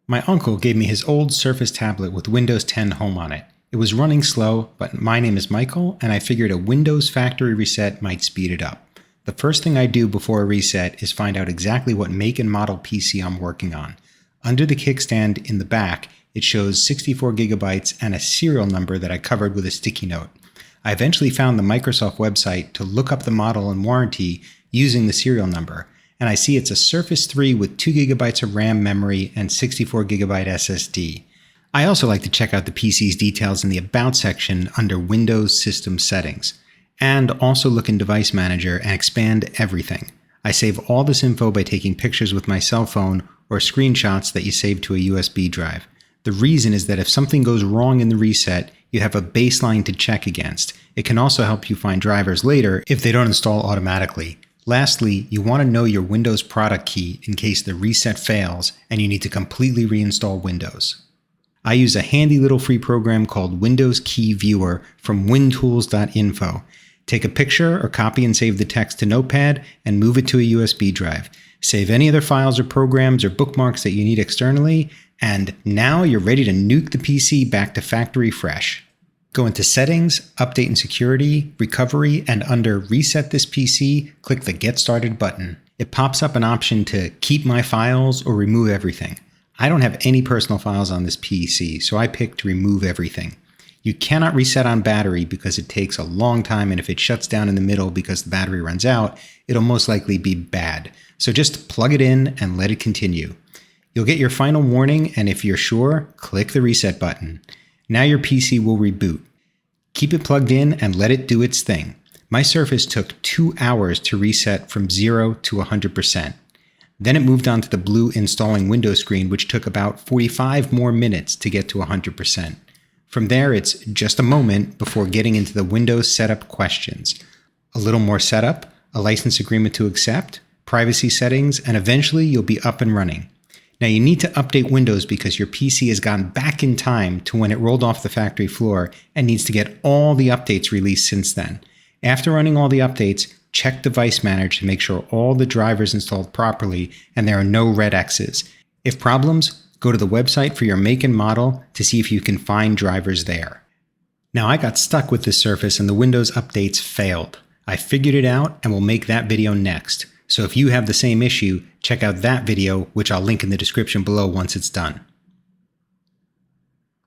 My uncle gave me his old Surface tablet with Windows 10 Home on it. It was running slow, but my name is Michael, and I figured a Windows factory reset might speed it up. The first thing I do before a reset is find out exactly what make and model PC I'm working on. Under the kickstand in the back, it shows 64 gigabytes and a serial number that I covered with a sticky note. I eventually found the Microsoft website to look up the model and warranty using the serial number, and I see it's a Surface 3 with 2 gigabytes of RAM memory and 64 gigabyte SSD. I also like to check out the PC's details in the About section under Windows System Settings, and also look in Device Manager and expand everything. I save all this info by taking pictures with my cell phone or screenshots that you save to a USB drive. The reason is that if something goes wrong in the reset, you have a baseline to check against. It can also help you find drivers later if they don't install automatically. Lastly, you want to know your Windows product key in case the reset fails and you need to completely reinstall Windows. I use a handy little free program called Windows Key Viewer from wintools.info. Take a picture or copy and save the text to Notepad and move it to a USB drive. Save any other files or programs or bookmarks that you need externally, and now you're ready to nuke the PC back to factory fresh. Go into Settings, Update and Security, Recovery, and under Reset this PC, click the Get Started button. It pops up an option to keep my files or remove everything. I don't have any personal files on this PC, so I picked remove everything. You cannot reset on battery because it takes a long time, and if it shuts down in the middle because the battery runs out, it'll most likely be bad. So just plug it in and let it continue. You'll get your final warning, and if you're sure, click the reset button. Now your PC will reboot. Keep it plugged in and let it do its thing. My Surface took 2 hours to reset from 0 to 100%. Then it moved on to the blue installing Windows screen, which took about 45 more minutes to get to 100%. From there, it's just a moment before getting into the Windows setup questions. A little more setup, a license agreement to accept, privacy settings, and eventually you'll be up and running. Now you need to update Windows because your PC has gone back in time to when it rolled off the factory floor and needs to get all the updates released since then. After running all the updates, check Device Manager to make sure all the drivers installed properly and there are no red X's. If problems, go to the website for your make and model to see if you can find drivers there. Now I got stuck with this Surface and the Windows updates failed. I figured it out and will make that video next. So if you have the same issue, check out that video, which I'll link in the description below once it's done.